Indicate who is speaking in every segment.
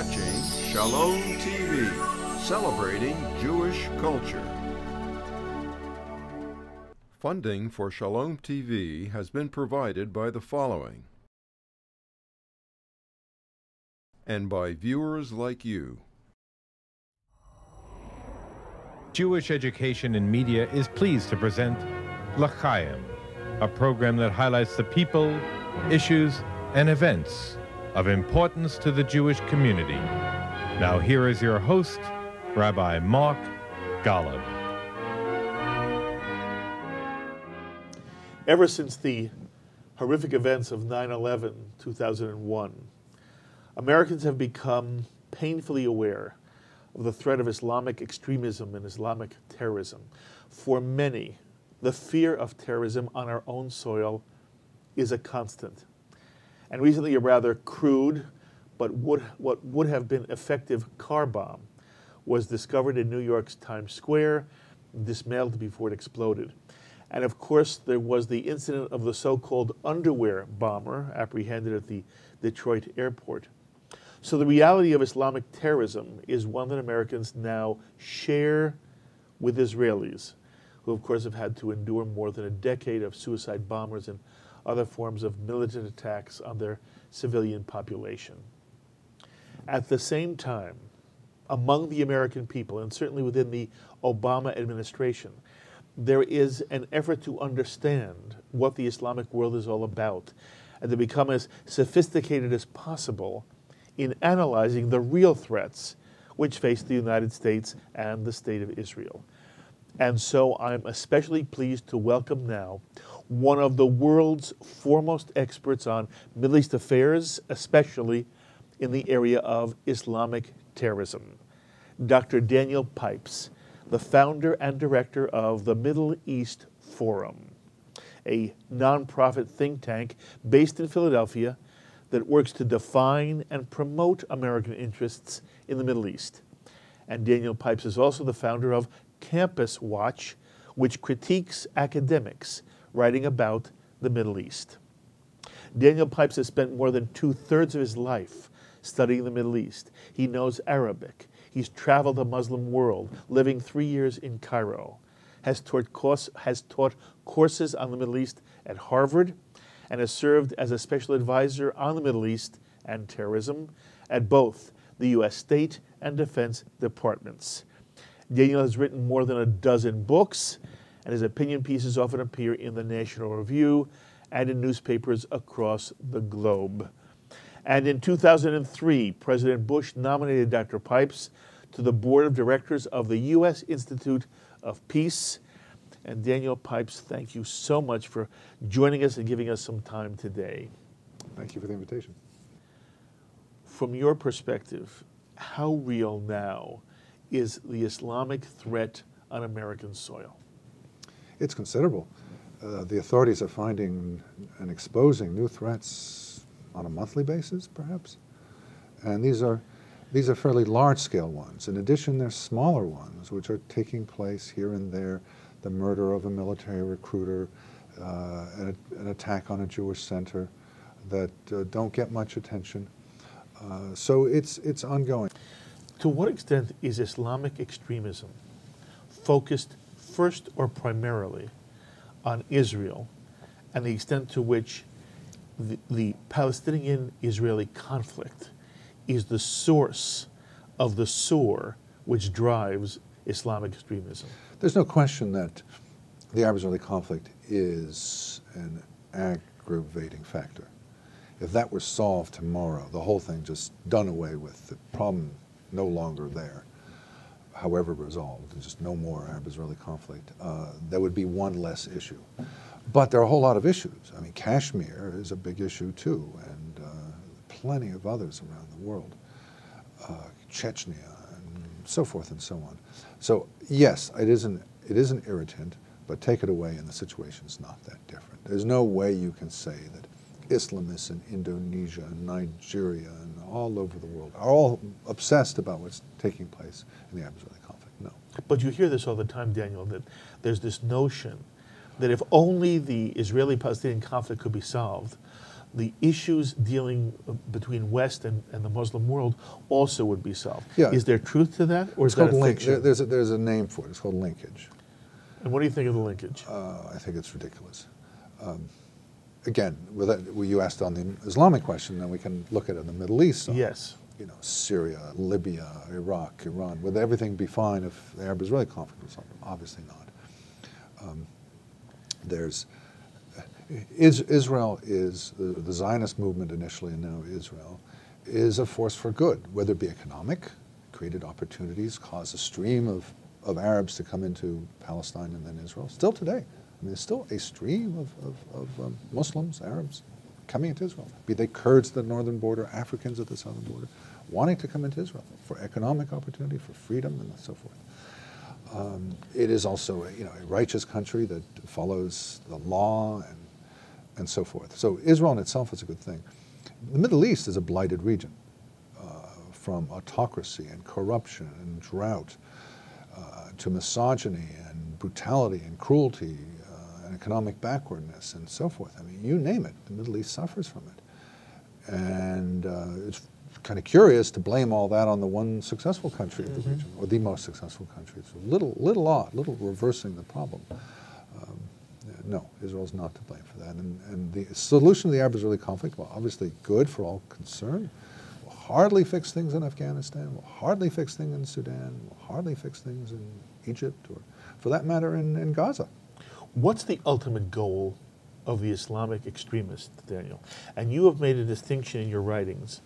Speaker 1: watching Shalom TV, celebrating Jewish culture. Funding for Shalom TV has been provided by the following, and by viewers like you.
Speaker 2: Jewish Education in Media is pleased to present L'Chaim, a program that highlights the people, issues, and events of importance to the Jewish community. Now here is your host, Rabbi Mark Golub.
Speaker 3: Ever since the horrific events of 9/11, 2001, Americans have become painfully aware of the threat of Islamic extremism and Islamic terrorism. For many, the fear of terrorism on our own soil is a constant. And recently, a rather crude, but what would have been effective car bomb was discovered in New York's Times Square, dismantled before it exploded. And of course, there was the incident of the so-called underwear bomber apprehended at the Detroit airport. So the reality of Islamic terrorism is one that Americans now share with Israelis, who of course have had to endure more than a decade of suicide bombers and other forms of militant attacks on their civilian population. At the same time, among the American people, and certainly within the Obama administration, there is an effort to understand what the Islamic world is all about and to become as sophisticated as possible in analyzing the real threats which face the United States and the State of Israel. And so I'm especially pleased to welcome now one of the world's foremost experts on Middle East affairs, especially in the area of Islamic terrorism, Dr. Daniel Pipes, the founder and director of the Middle East Forum, a nonprofit think tank based in Philadelphia that works to define and promote American interests in the Middle East. And Daniel Pipes is also the founder of Campus Watch, which critiques academics writing about the Middle East. Daniel Pipes has spent more than 2/3 of his life studying the Middle East. He knows Arabic. He's traveled the Muslim world, living 3 years in Cairo, has taught courses on the Middle East at Harvard, and has served as a special advisor on the Middle East and terrorism at both the U.S. State and Defense Departments. Daniel has written more than a dozen books, and his opinion pieces often appear in the National Review and in newspapers across the globe. And in 2003, President Bush nominated Dr. Pipes to the board of directors of the U.S. Institute of Peace. And Daniel Pipes, thank you so much for joining us and giving us some time today.
Speaker 4: Thank you for the invitation.
Speaker 3: From your perspective, how real now is the Islamic threat on American soil?
Speaker 4: It's considerable. The authorities are finding and exposing new threats on a monthly basis, perhaps. And these are fairly large-scale ones. In addition, there's smaller ones, which are taking place here and there. The murder of a military recruiter, an attack on a Jewish center that don't get much attention. So it's ongoing.
Speaker 3: To what extent is Islamic extremism focused first or primarily on Israel, and the extent to which the Palestinian-Israeli conflict is the source of the sore which drives Islamic extremism?
Speaker 4: There's no question that the Arab-Israeli conflict is an aggravating factor. If that were solved tomorrow, the whole thing just done away with, the problem no longer there, however resolved, just no more Arab-Israeli conflict, there would be one less issue. But there are a whole lot of issues. I mean, Kashmir is a big issue too, and plenty of others around the world, Chechnya, and so forth and so on. So yes, it is an irritant, but take it away and the situation's not that different. There's no way you can say that Islamists in Indonesia and Nigeria and all over the world are all obsessed about what's taking place in the Arab-Israeli conflict. No.
Speaker 3: But you hear this all the time, Daniel, that there's this notion that if only the Israeli-Palestinian conflict could be solved, the issues dealing between West and the Muslim world also would be solved.
Speaker 4: Yeah.
Speaker 3: Is there truth to that, or is
Speaker 4: It's
Speaker 3: that
Speaker 4: called
Speaker 3: a
Speaker 4: link.
Speaker 3: fiction?
Speaker 4: There's a name for it. It's called linkage.
Speaker 3: And what do you think of the linkage?
Speaker 4: I think it's ridiculous. Again, you asked on the Islamic question, then we can look at it in the Middle East.
Speaker 3: Yes.
Speaker 4: You know, Syria, Libya, Iraq, Iran. Would everything be fine if the Arab-Israeli conflict was solved? Obviously not. Israel is, the Zionist movement initially and now Israel, is a force for good, whether it be economic, created opportunities, caused a stream of Arabs to come into Palestine and then Israel. Still today, I mean, there's still a stream of Muslims, Arabs, coming into Israel, be they Kurds at the northern border, Africans at the southern border, wanting to come into Israel for economic opportunity, for freedom, and so forth. It is also a righteous country that follows the law and so forth. So Israel in itself is a good thing. The Middle East is a blighted region from autocracy and corruption and drought to misogyny and brutality and cruelty and economic backwardness and so forth. I mean, you name it, the Middle East suffers from it. And it's kind of curious to blame all that on the one successful country of the region, or the most successful country. It's a little odd, little reversing the problem. No, Israel's not to blame for that. And the solution to the Arab-Israeli conflict, well, obviously good for all concerned. Will hardly fix things in Afghanistan, will hardly fix things in Sudan, will hardly fix things in Egypt, or for that matter in Gaza.
Speaker 3: What's the ultimate goal of the Islamic extremists, Daniel? And you have made a distinction in your writings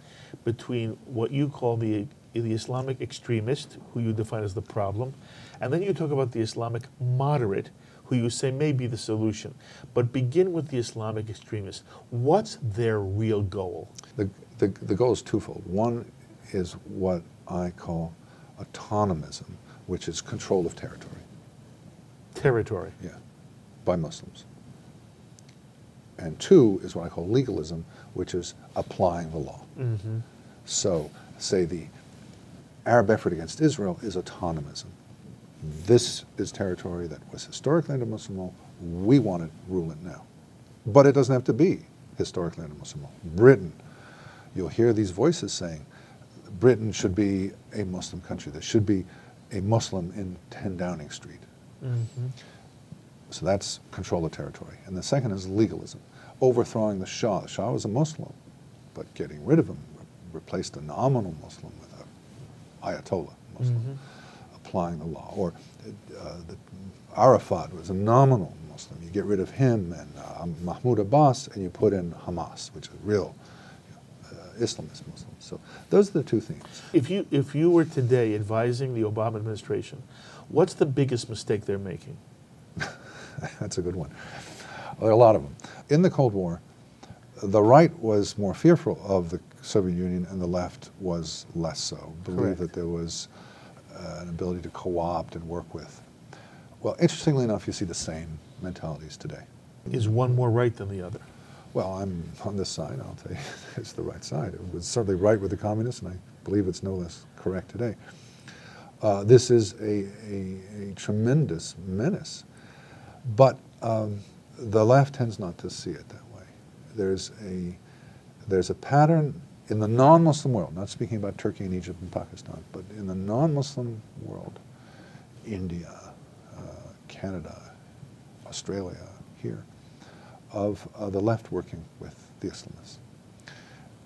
Speaker 3: between what you call the Islamic extremist, who you define as the problem, and then you talk about the Islamic moderate, who you say may be the solution. But begin with the Islamic extremists. What's their real goal?
Speaker 4: The goal is twofold. One is what I call autonomism, which is control of territory.
Speaker 3: Territory.
Speaker 4: Yeah, by Muslims. And two is what I call legalism, which is applying the law.
Speaker 3: Mm-hmm.
Speaker 4: So, say the Arab effort against Israel is autonomism. This is territory that was historically under Muslim law. We want to rule it now. But it doesn't have to be historically under Muslim law. Britain, you'll hear these voices saying, Britain should be a Muslim country. There should be a Muslim in 10 Downing Street.
Speaker 3: Mm-hmm.
Speaker 4: So that's control of territory. And the second is legalism, overthrowing the Shah. The Shah was a Muslim, but getting rid of him replaced a nominal Muslim with an Ayatollah Muslim. Mm-hmm. Applying the law. Or Arafat was a nominal Muslim. You get rid of him and Mahmoud Abbas, and you put in Hamas, which is real Islamist Muslims. So those are the two themes.
Speaker 3: If you were today advising the Obama administration, what's the biggest mistake they're making?
Speaker 4: That's a good one. Well, there are a lot of them. In the Cold War, the right was more fearful of the Soviet Union and the left was less so. Believed that there was an ability to co-opt and work with. Well, interestingly enough, you see the same mentalities today.
Speaker 3: Is one more right than the other?
Speaker 4: Well, I'm on this side, I'll tell you, it's the right side. It was certainly right with the communists, and I believe it's no less correct today. This is a tremendous menace, but the left tends not to see it that way. There's a pattern in the non-Muslim world, not speaking about Turkey and Egypt and Pakistan, but in the non-Muslim world, India, Canada, Australia, here, of the left working with the Islamists.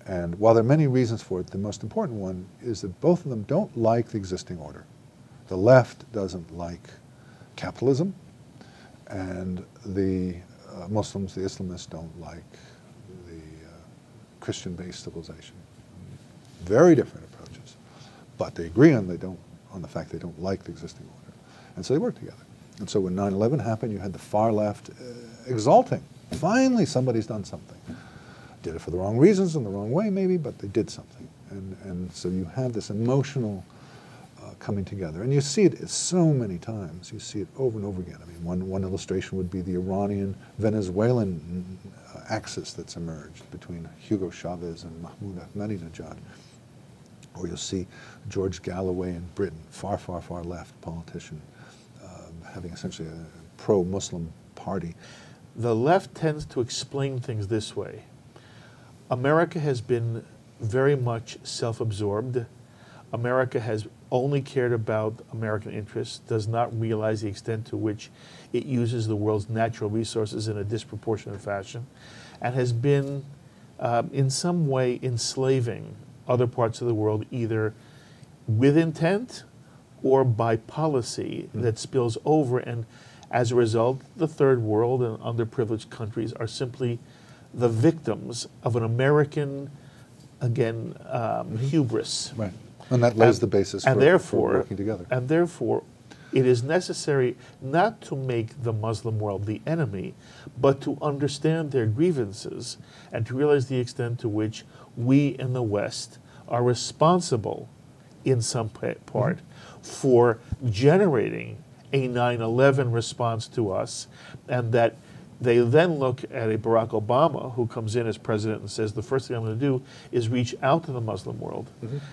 Speaker 4: And while there are many reasons for it, the most important one is that both of them don't like the existing order. The left doesn't like capitalism, and the Muslims, the Islamists, don't like the Christian-based civilization. Very different approaches, but they agree on the fact they don't like the existing order, and so they work together. And so when 9/11 happened, you had the far left exalting, finally somebody's done something. Did it for the wrong reasons in the wrong way maybe, but they did something, and so you have this emotional coming together, and you see it so many times. You see it over and over again. I mean, one illustration would be the Iranian-Venezuelan axis that's emerged between Hugo Chavez and Mahmoud Ahmadinejad. Or you'll see George Galloway in Britain, far, far, far left politician, having essentially a pro-Muslim party.
Speaker 3: The left tends to explain things this way. America has been very much self-absorbed. America has only cared about American interests, does not realize the extent to which it uses the world's natural resources in a disproportionate fashion, and has been in some way enslaving other parts of the world, either with intent or by policy that spills over. And as a result, the third world and underprivileged countries are simply the victims of an American, again, hubris.
Speaker 4: Right. And that lays the basis for working together.
Speaker 3: And therefore, it is necessary not to make the Muslim world the enemy, but to understand their grievances and to realize the extent to which we in the West are responsible in some part for generating a 9/11 response to us, and that they then look at a Barack Obama who comes in as president and says, the first thing I'm going to do is reach out to the Muslim world.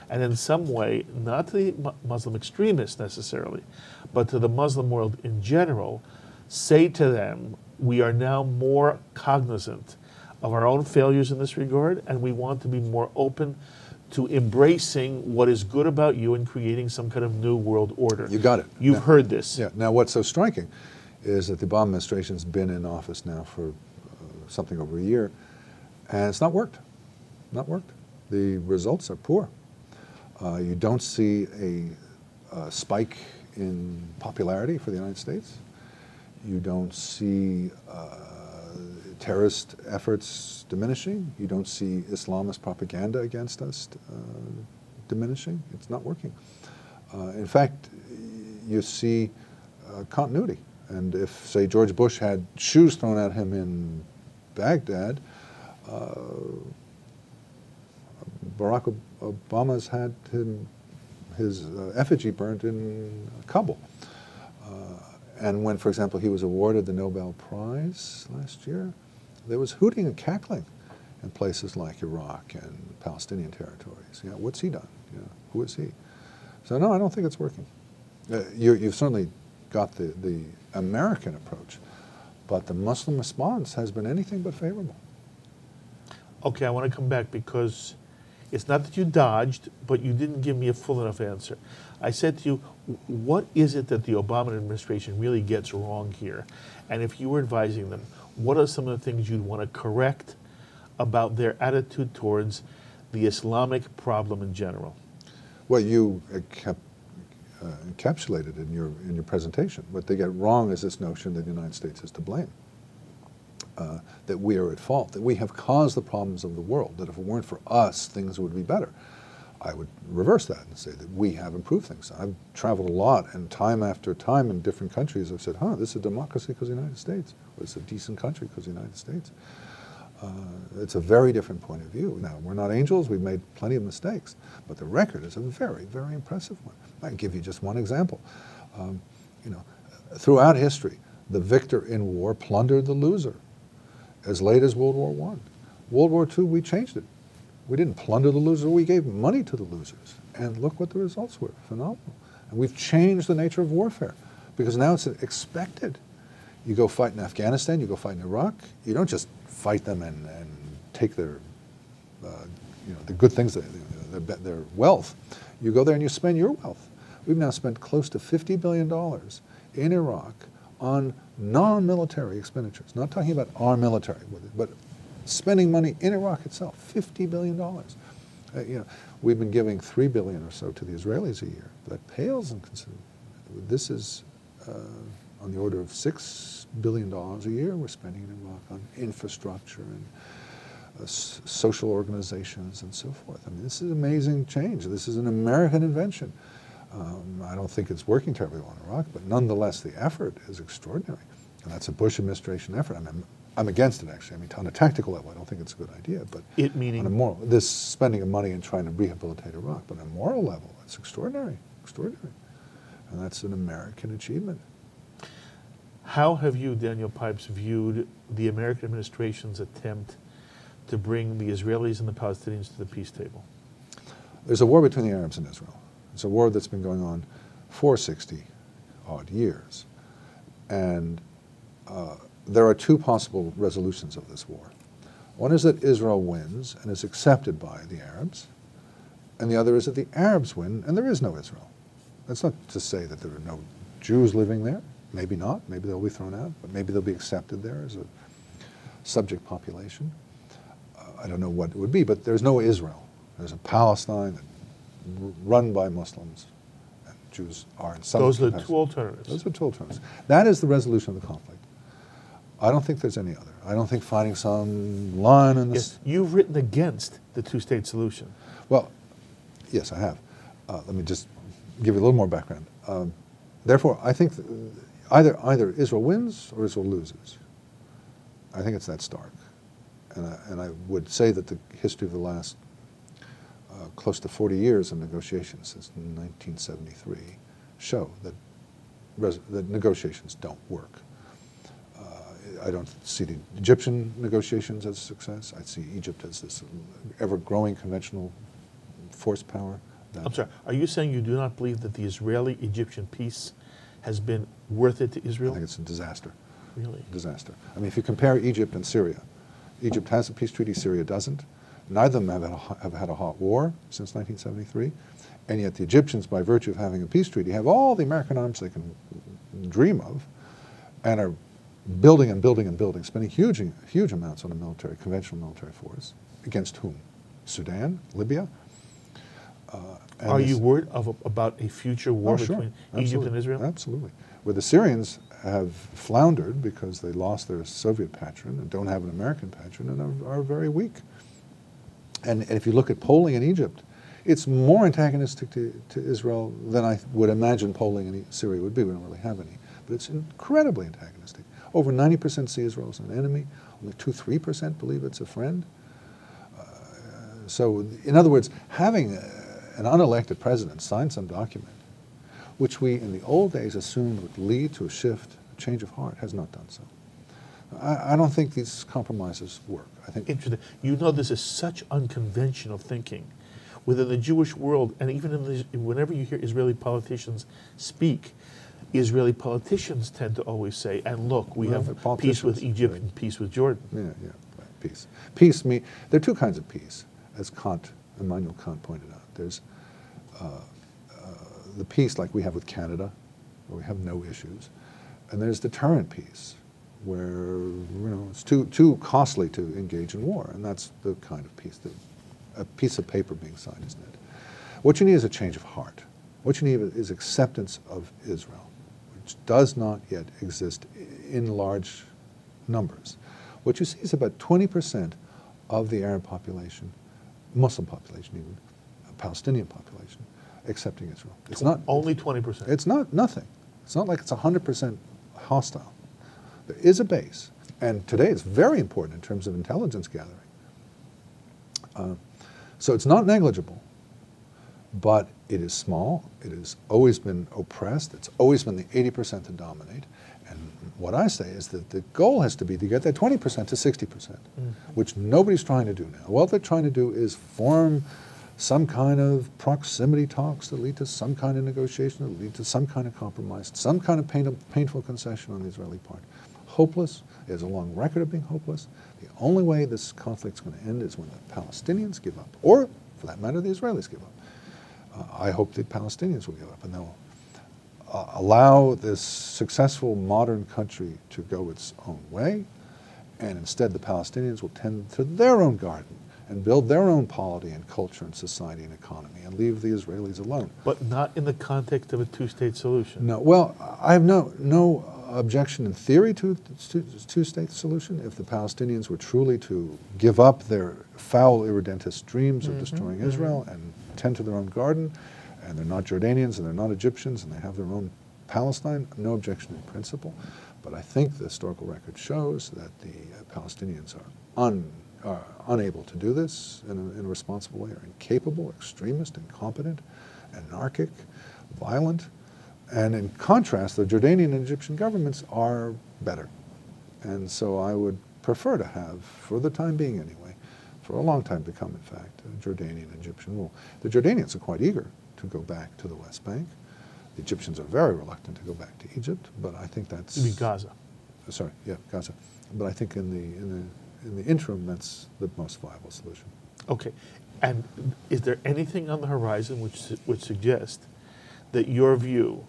Speaker 3: And in some way, not to the Muslim extremists necessarily, but to the Muslim world in general, say to them, we are now more cognizant of our own failures in this regard, and we want to be more open to embracing what is good about you and creating some kind of new world order.
Speaker 4: You got it.
Speaker 3: You've heard this.
Speaker 4: Yeah. Now, what's so striking is that the Obama administration's been in office now for something over a year, and it's not worked. Not worked. The results are poor. You don't see a spike in popularity for the United States. You don't see terrorist efforts diminishing. You don't see Islamist propaganda against us diminishing. It's not working. In fact, you see continuity. And if, say, George Bush had shoes thrown at him in Baghdad, Barack Obama's had his effigy burned in Kabul. And when, for example, he was awarded the Nobel Prize last year, there was hooting and cackling in places like Iraq and Palestinian territories. You know, what's he done? You know, who is he? So no, I don't think it's working. You've certainly got the American approach, but the Muslim response has been anything but favorable.
Speaker 3: Okay, I want to come back because it's not that you dodged, but you didn't give me a full enough answer. I said to you, what is it that the Obama administration really gets wrong here? And if you were advising them, what are some of the things you'd want to correct about their attitude towards the Islamic problem in general? Well,
Speaker 4: you encapsulated in your presentation. What they get wrong is this notion that the United States is to blame, that we are at fault, that we have caused the problems of the world, that if it weren't for us, things would be better. I would reverse that and say that we have improved things. I've traveled a lot, and time after time in different countries, I've said, this is a democracy because of the United States, or it's a decent country because of the United States. It's a very different point of view. Now, we're not angels, we've made plenty of mistakes, but the record is a very, very impressive one. I can give you just one example. Throughout history, the victor in war plundered the loser as late as World War I. World War II, we changed it. We didn't plunder the loser, we gave money to the losers. And look what the results were, phenomenal. And we've changed the nature of warfare because now it's expected. You go fight in Afghanistan, you go fight in Iraq, you don't just fight them and take their, the good things, their wealth. You go there and you spend your wealth. We've now spent close to $50 billion in Iraq on non-military expenditures. Not talking about our military, but spending money in Iraq itself, $50 billion. We've been giving $3 billion or so to the Israelis a year. That pales in consideration. This is on the order of $6 billion a year we're spending in Iraq on infrastructure and social organizations and so forth. I mean, this is amazing change. This is an American invention. I don't think it's working terribly well in Iraq, but nonetheless, the effort is extraordinary. And that's a Bush administration effort. I'm against it, actually. I mean, on a tactical level, I don't think it's a good idea. But
Speaker 3: it meaning?
Speaker 4: On a moral, this spending of money and trying to rehabilitate Iraq, but on a moral level, it's extraordinary, extraordinary. And that's an American achievement.
Speaker 3: How have you, Daniel Pipes, viewed the American administration's attempt to bring the Israelis and the Palestinians to the peace table?
Speaker 4: There's a war between the Arabs and Israel. It's a war that's been going on for 60-odd years. And there are two possible resolutions of this war. One is that Israel wins and is accepted by the Arabs, and the other is that the Arabs win and there is no Israel. That's not to say that there are no Jews living there. Maybe not. Maybe they'll be thrown out, but maybe they'll be accepted there as a subject population. I don't know what it would be, but there's no Israel. There's a Palestine run by Muslims, and Jews are in some
Speaker 3: Those are the
Speaker 4: capacity.
Speaker 3: two alternatives.
Speaker 4: Those are two alternatives. That is the resolution of the conflict. I don't think there's any other. I don't think finding some line in this.
Speaker 3: Yes, you've written against the two-state solution.
Speaker 4: Well, yes, I have. Let me just give you a little more background. Therefore, I think either Israel wins or Israel loses. I think it's that stark. And I would say that the history of the last close to 40 years of negotiations since 1973 show that negotiations don't work. I don't see the Egyptian negotiations as a success. I see Egypt as this ever-growing conventional force power.
Speaker 3: I'm sorry, are you saying you do not believe that the Israeli-Egyptian peace has been worth it to Israel?
Speaker 4: I think it's a disaster.
Speaker 3: Really?
Speaker 4: Disaster. I mean, if you compare Egypt and Syria, Egypt has a peace treaty, Syria doesn't. Neither of them have had a hot war since 1973, and yet the Egyptians, by virtue of having a peace treaty, have all the American arms they can dream of, and are building and building and building, spending huge amounts on a conventional military force. Against whom? Sudan, Libya.
Speaker 3: Are you worried about a future war between Egypt
Speaker 4: Absolutely.
Speaker 3: and Israel?
Speaker 4: Absolutely. Where the Syrians have floundered because they lost their Soviet patron and don't have an American patron and are very weak. And if you look at polling in Egypt, it's more antagonistic to Israel than I would imagine polling in Syria would be. We don't really have any. But it's incredibly antagonistic. Over 90% see Israel as an enemy. Only 2-3% believe it's a friend. So, in other words, having an unelected president sign some document, which we in the old days assumed would lead to a shift, a change of heart, has not done so. I don't think these compromises work. I think
Speaker 3: interesting. You know, this is such unconventional thinking within the Jewish world, and even whenever you hear Israeli politicians speak, Israeli politicians tend to always say, and look, we have peace with Egypt and peace with Jordan.
Speaker 4: Yeah, right, peace. Peace, there are two kinds of peace, as Immanuel Kant pointed out. There's the peace like we have with Canada, where we have no issues, and there's deterrent peace, where it's too costly to engage in war, and that's the kind of peace that a piece of paper being signed, isn't it? What you need is a change of heart. What you need is acceptance of Israel, which does not yet exist in large numbers. What you see is about 20% of the Arab population, Muslim population even, Palestinian population, accepting Israel. It's not
Speaker 3: only 20%.
Speaker 4: It's not nothing. It's not like it's 100% hostile. There is a base, and today it's very important in terms of intelligence gathering. So it's not negligible, but it is small. It has always been oppressed. It's always been the 80% to dominate. And what I say is that the goal has to be to get that 20% to 60%, which nobody's trying to do now. What they're trying to do is form some kind of proximity talks that lead to some kind of negotiation, that lead to some kind of compromise, some kind of painful concession on the Israeli part. Hopeless. It has a long record of being hopeless. The only way this conflict's going to end is when the Palestinians give up, or, for that matter, the Israelis give up. I hope the Palestinians will give up, and they'll allow this successful modern country to go its own way, and instead the Palestinians will tend to their own garden and build their own polity and culture and society and economy and leave the Israelis alone.
Speaker 3: But not in the context of a two-state solution.
Speaker 4: No, well, I have no objection in theory to a two-state solution if the Palestinians were truly to give up their foul irredentist dreams of destroying Israel and tend to their own garden, and they're not Jordanians and they're not Egyptians and they have their own Palestine. No objection in principle, but I think the historical record shows that the Palestinians are unable to do this in a responsible way, are incapable, extremist, incompetent, anarchic, violent. And in contrast, the Jordanian and Egyptian governments are better. And so I would prefer to have, for the time being anyway, for a long time to come, in fact, a Jordanian and Egyptian rule. The Jordanians are quite eager to go back to the West Bank. The Egyptians are very reluctant to go back to Egypt, but I think that's...
Speaker 3: You mean Gaza?
Speaker 4: Sorry, yeah, Gaza. But I think in in the interim, that's the most viable solution.
Speaker 3: Okay. And is there anything on the horizon which suggests that your view,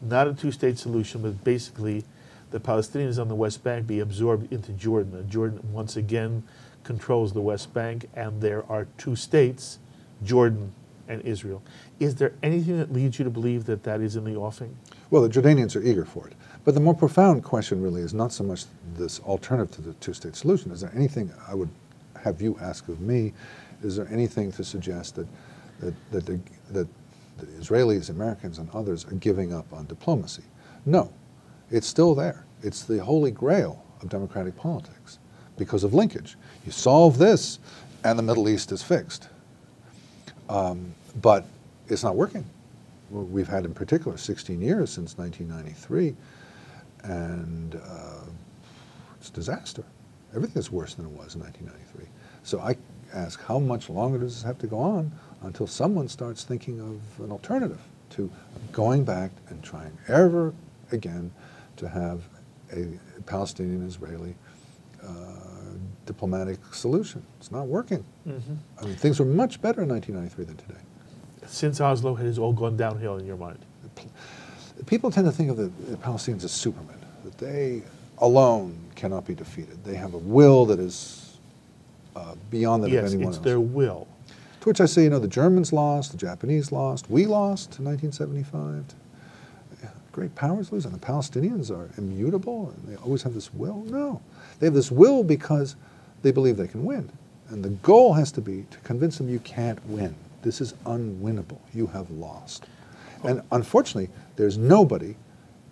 Speaker 3: not a two-state solution, but basically the Palestinians on the West Bank be absorbed into Jordan, and Jordan once again controls the West Bank, and there are two states, Jordan and Israel. Is there anything that leads you to believe that that is in the offing?
Speaker 4: Well, the Jordanians are eager for it. But the more profound question really is not so much this alternative to the two-state solution. Is there anything, I would have you ask of me, is there anything to suggest that the Israelis, Americans, and others are giving up on diplomacy? No. It's still there. It's the holy grail of democratic politics because of linkage. You solve this, and the Middle East is fixed. But it's not working. We've had, in particular, 16 years since 1993, and it's a disaster. Everything is worse than it was in 1993. So I ask, how much longer does this have to go on until someone starts thinking of an alternative to going back and trying ever again to have a Palestinian-Israeli diplomatic solution? It's not working.
Speaker 3: Mm-hmm.
Speaker 4: I mean, things were much better in 1993 than today.
Speaker 3: Since Oslo, it has all gone downhill in your mind?
Speaker 4: People tend to think of the Palestinians as supermen, that they alone cannot be defeated. They have a will that is beyond that of anyone else.
Speaker 3: Yes, it's their will.
Speaker 4: To which I say, you know, the Germans lost, the Japanese lost, we lost in 1975. Great powers lose, and the Palestinians are immutable, and they always have this will? No. They have this will because they believe they can win. And the goal has to be to convince them you can't win. This is unwinnable. You have lost. And unfortunately, there's nobody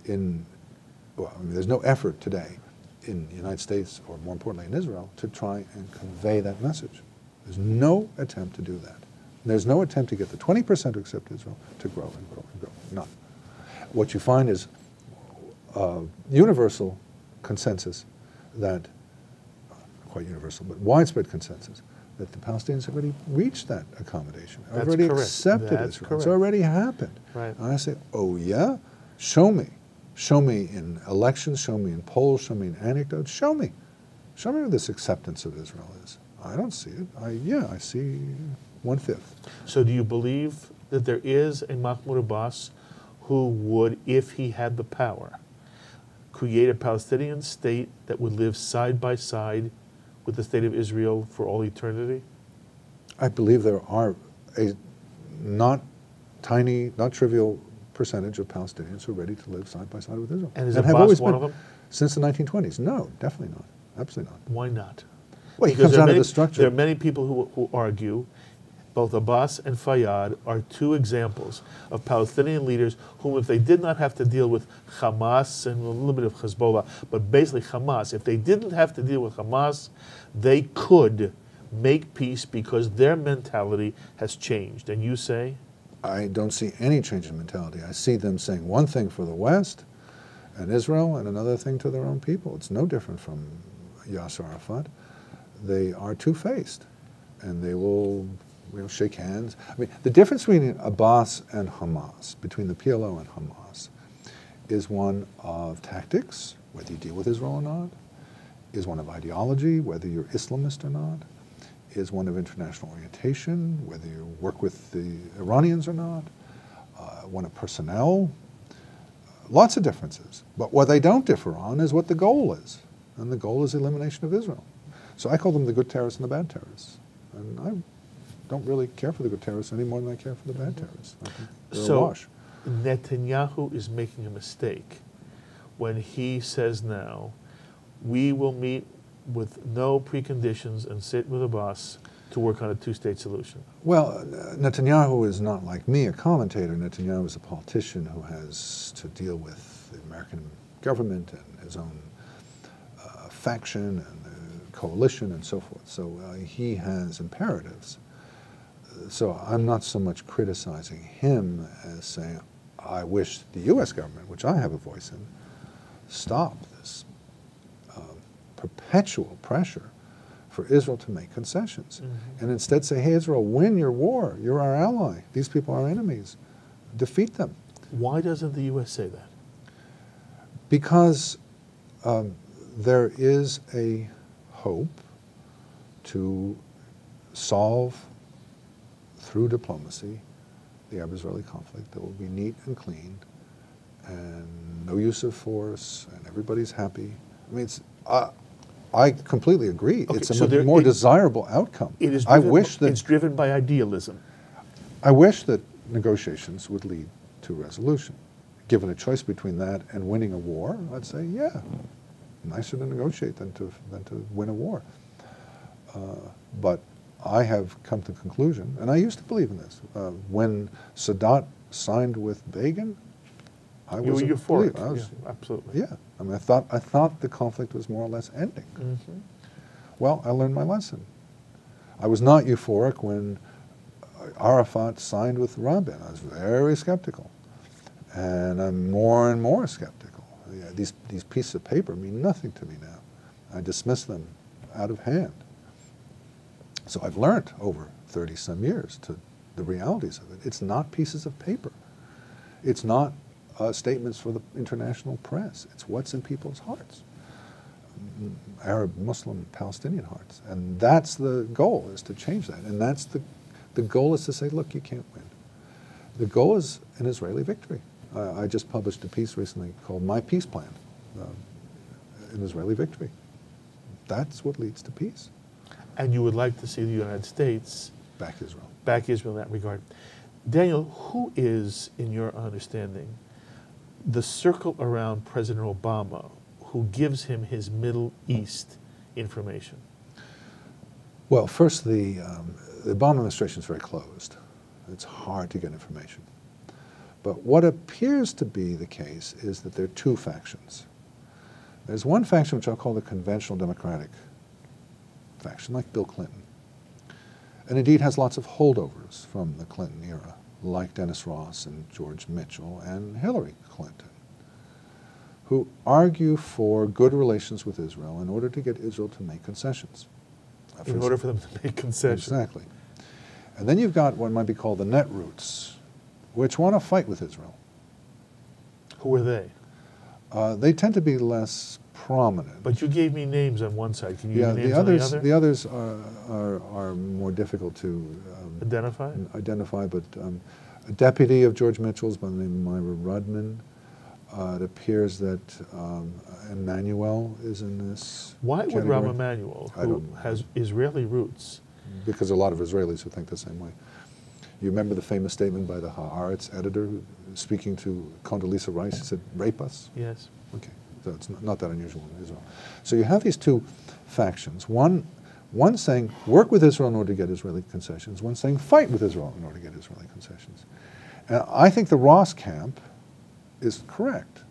Speaker 4: there's no effort today in the United States, or more importantly in Israel, to try and convey that message. There's no attempt to do that. There's no attempt to get the 20% to accept Israel to grow and grow and grow. None. What you find is universal consensus that, quite universal, but widespread consensus that the Palestinians have already reached that accommodation,
Speaker 3: That's
Speaker 4: already
Speaker 3: correct.
Speaker 4: accepted
Speaker 3: That's
Speaker 4: Israel.
Speaker 3: correct.
Speaker 4: It's already happened.
Speaker 3: Right.
Speaker 4: And I say, oh yeah? Show me. Show me in elections, show me in polls, show me in anecdotes, show me. Show me where this acceptance of Israel is. I don't see it. I see 1/5.
Speaker 3: So do you believe that there is a Mahmoud Abbas who would, if he had the power, create a Palestinian state that would live side by side with the state of Israel for all eternity?
Speaker 4: I believe there are a not tiny, not trivial percentage of Palestinians who are ready to live side by side with Israel.
Speaker 3: And is
Speaker 4: have
Speaker 3: Abbas
Speaker 4: always
Speaker 3: one
Speaker 4: been
Speaker 3: of them?
Speaker 4: since the 1920s. No, definitely not. Absolutely not.
Speaker 3: Why not?
Speaker 4: Well, he
Speaker 3: Because
Speaker 4: comes
Speaker 3: there are
Speaker 4: out of
Speaker 3: many-
Speaker 4: the structure.
Speaker 3: There are many people who argue both Abbas and Fayyad are two examples of Palestinian leaders whom, if they did not have to deal with Hamas and a little bit of Hezbollah, but basically Hamas, if they didn't have to deal with Hamas, they could make peace because their mentality has changed. And you say?
Speaker 4: I don't see any change in mentality. I see them saying one thing for the West and Israel and another thing to their own people. It's no different from Yasser Arafat. They are two-faced, and they will shake hands. I mean, the difference between Abbas and Hamas, between the PLO and Hamas, is one of tactics, whether you deal with Israel or not, is one of ideology, whether you're Islamist or not, is one of international orientation, whether you work with the Iranians or not, one of personnel, lots of differences. But what they don't differ on is what the goal is, and the goal is the elimination of Israel. So I call them the good terrorists and the bad terrorists. And I don't really care for the good terrorists any more than I care for the bad terrorists. I think they're a wash.
Speaker 3: Netanyahu is making a mistake when he says now, we will meet with no preconditions and sit with Abbas to work on a two-state solution.
Speaker 4: Well, Netanyahu is not like me, a commentator. Netanyahu is a politician who has to deal with the American government and his own faction and the coalition and so forth. So he has imperatives. So I'm not so much criticizing him as saying, I wish the U.S. government, which I have a voice in, stop this perpetual pressure for Israel to make concessions. And instead say, hey, Israel, win your war. You're our ally. These people are enemies. Defeat them.
Speaker 3: Why doesn't the U.S. say that?
Speaker 4: Because there is a hope to solve through diplomacy the Arab-Israeli conflict that will be neat and clean and no use of force and everybody's happy. I mean, I completely agree.
Speaker 3: Okay,
Speaker 4: it's a
Speaker 3: so
Speaker 4: more desirable outcome.
Speaker 3: It is
Speaker 4: I
Speaker 3: driven,
Speaker 4: wish that
Speaker 3: it's driven by idealism.
Speaker 4: I wish that negotiations would lead to resolution. Given a choice between that and winning a war, I'd say, yeah, nicer to negotiate than to win a war. But I have come to the conclusion, and I used to believe in this, when Sadat signed with Begin, I was
Speaker 3: You were euphoric. Yeah, absolutely.
Speaker 4: Yeah, I mean, I thought the conflict was more or less ending.
Speaker 3: Mm-hmm.
Speaker 4: Well, I learned my lesson. I was not euphoric when Arafat signed with Rabin. I was very skeptical, and I'm more and more skeptical. Yeah, these pieces of paper mean nothing to me now. I dismiss them out of hand. So I've learned over 30-some years to the realities of it. It's not pieces of paper. It's not statements for the international press. It's what's in people's hearts, Arab, Muslim, Palestinian hearts. And that's the goal, is to change that. And that's the goal is to say, look, you can't win. The goal is an Israeli victory. I just published a piece recently called My Peace Plan, an Israeli victory. That's what leads to peace.
Speaker 3: And you would like to see the United States
Speaker 4: back Israel.
Speaker 3: Back Israel in that regard. Daniel, who is, in your understanding, the circle around President Obama who gives him his Middle East information?
Speaker 4: Well, first, the Obama administration is very closed. It's hard to get information. But what appears to be the case is that there are two factions. There's one faction which I'll call the conventional Democratic faction, like Bill Clinton, and indeed has lots of holdovers from the Clinton era, like Dennis Ross and George Mitchell and Hillary Clinton, who argue for good relations with Israel in order to get Israel to make concessions.
Speaker 3: In order for them to make concessions.
Speaker 4: Exactly. And then you've got what might be called the netroots, which want to fight with Israel.
Speaker 3: Who are they?
Speaker 4: They tend to be less prominent.
Speaker 3: But you gave me names on one side. Can you give me names
Speaker 4: others,
Speaker 3: on the other?
Speaker 4: The others are more difficult to
Speaker 3: identify.
Speaker 4: But a deputy of George Mitchell's by the name of Myra Rudman. It appears that Emmanuel is in this
Speaker 3: Why
Speaker 4: category.
Speaker 3: would Rahm Emanuel, who has Israeli roots?
Speaker 4: Because there are a lot of Israelis who think the same way. You remember the famous statement by the Haaretz editor speaking to Condoleezza Rice? He said, "Rape us?"
Speaker 3: Yes.
Speaker 4: Okay, so it's not that unusual in Israel. So you have these two factions. One saying, work with Israel in order to get Israeli concessions. One saying, fight with Israel in order to get Israeli concessions. And I think the Ross camp is correct.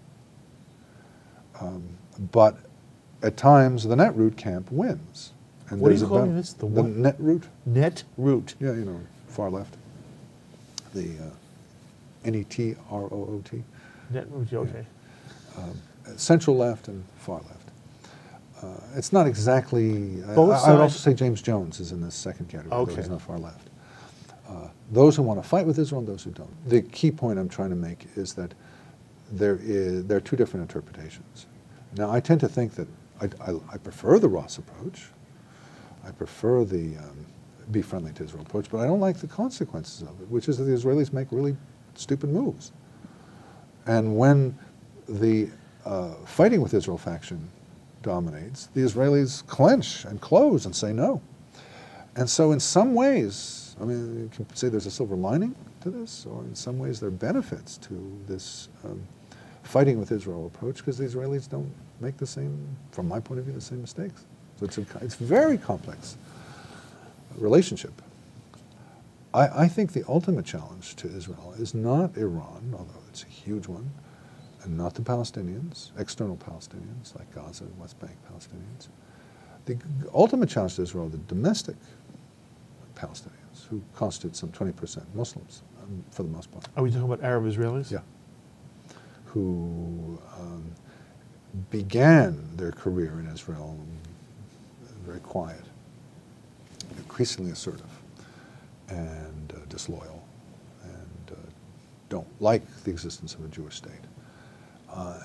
Speaker 4: But at times, the netroot camp wins. And
Speaker 3: what are you calling this?
Speaker 4: The netroot?
Speaker 3: Netroot.
Speaker 4: Yeah, you know, far left. The N-E-T-R-O-O-T.
Speaker 3: Netroot, okay.
Speaker 4: Yeah. Central left and far left. It's not exactly... I would also say James Jones is in this second category,
Speaker 3: okay.
Speaker 4: Though he's not far left. Those who want to fight with Israel and those who don't. The key point I'm trying to make is that there are two different interpretations. Now, I tend to think that I prefer the Ross approach. I prefer the be friendly to Israel approach, but I don't like the consequences of it, which is that the Israelis make really stupid moves. And when the fighting with Israel faction dominates, the Israelis clench and close and say no. And so in some ways, I mean, you can say there's a silver lining to this, or in some ways there are benefits to this fighting with Israel approach, because the Israelis don't make the same, from my point of view, the same mistakes. So it's very complex relationship. I think the ultimate challenge to Israel is not Iran, although it's a huge one, and not the Palestinians, external Palestinians like Gaza and West Bank Palestinians. The ultimate challenge to Israel are the domestic Palestinians, who constitute some 20% Muslims for the most part.
Speaker 3: Are we talking about Arab Israelis?
Speaker 4: Yeah. Who began their career in Israel very quiet, increasingly assertive, and disloyal, and don't like the existence of a Jewish state.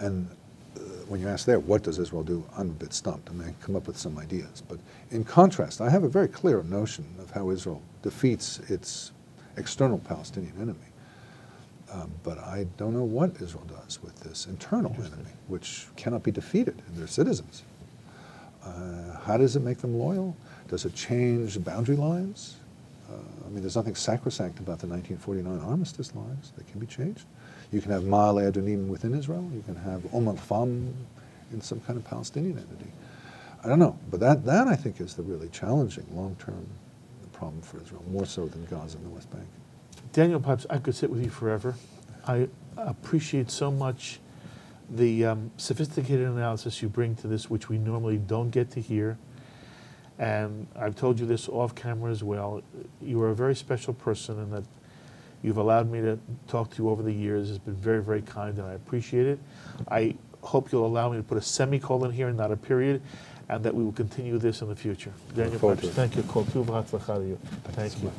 Speaker 4: And when you ask there, what does Israel do? I'm a bit stumped. I mean, I can come up with some ideas. But in contrast, I have a very clear notion of how Israel defeats its external Palestinian enemy. But I don't know what Israel does with this internal enemy, which cannot be defeated in their citizens. How does it make them loyal? Does it change boundary lines? I mean, there's nothing sacrosanct about the 1949 armistice lines. They can be changed. You can have Ma'ale Adunim within Israel. You can have al-Fam in some kind of Palestinian entity. I don't know, but that I think is the really challenging long-term problem for Israel, more so than Gaza and the West Bank.
Speaker 3: Daniel Pipes, I could sit with you forever. I appreciate so much the sophisticated analysis you bring to this, which we normally don't get to hear. And I've told you this off camera as well. You are a very special person, and that you've allowed me to talk to you over the years has been very, very kind, and I appreciate it. I hope you'll allow me to put a semicolon here and not a period, and that we will continue this in the future. Daniel Pipes, thank you. Thank you.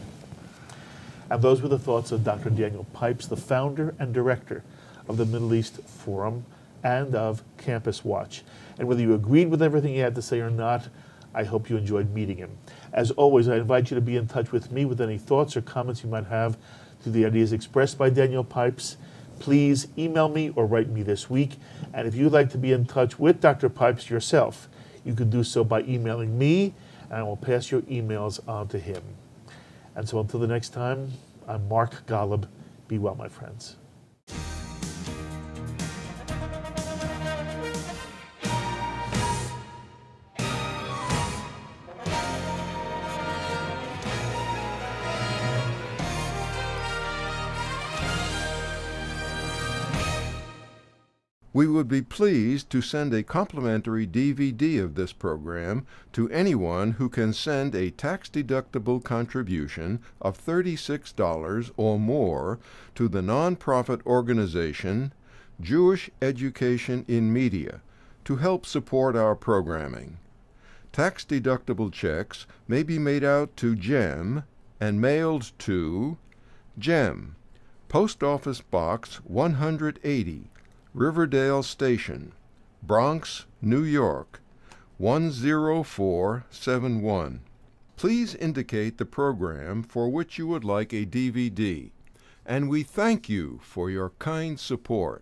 Speaker 3: And those were the thoughts of Dr. Daniel Pipes, the founder and director of the Middle East Forum and of Campus Watch. And whether you agreed with everything he had to say or not, I hope you enjoyed meeting him. As always, I invite you to be in touch with me with any thoughts or comments you might have to the ideas expressed by Daniel Pipes. Please email me or write me this week. And if you'd like to be in touch with Dr. Pipes yourself, you can do so by emailing me, and I will pass your emails on to him. And so until the next time, I'm Mark Golub. Be well, my friends.
Speaker 1: We would be pleased to send a complimentary DVD of this program to anyone who can send a tax-deductible contribution of $36 or more to the nonprofit organization Jewish Education in Media to help support our programming. Tax-deductible checks may be made out to GEM and mailed to GEM, Post Office Box 180, Riverdale Station, Bronx, New York, 10471. Please indicate the program for which you would like a DVD, and we thank you for your kind support.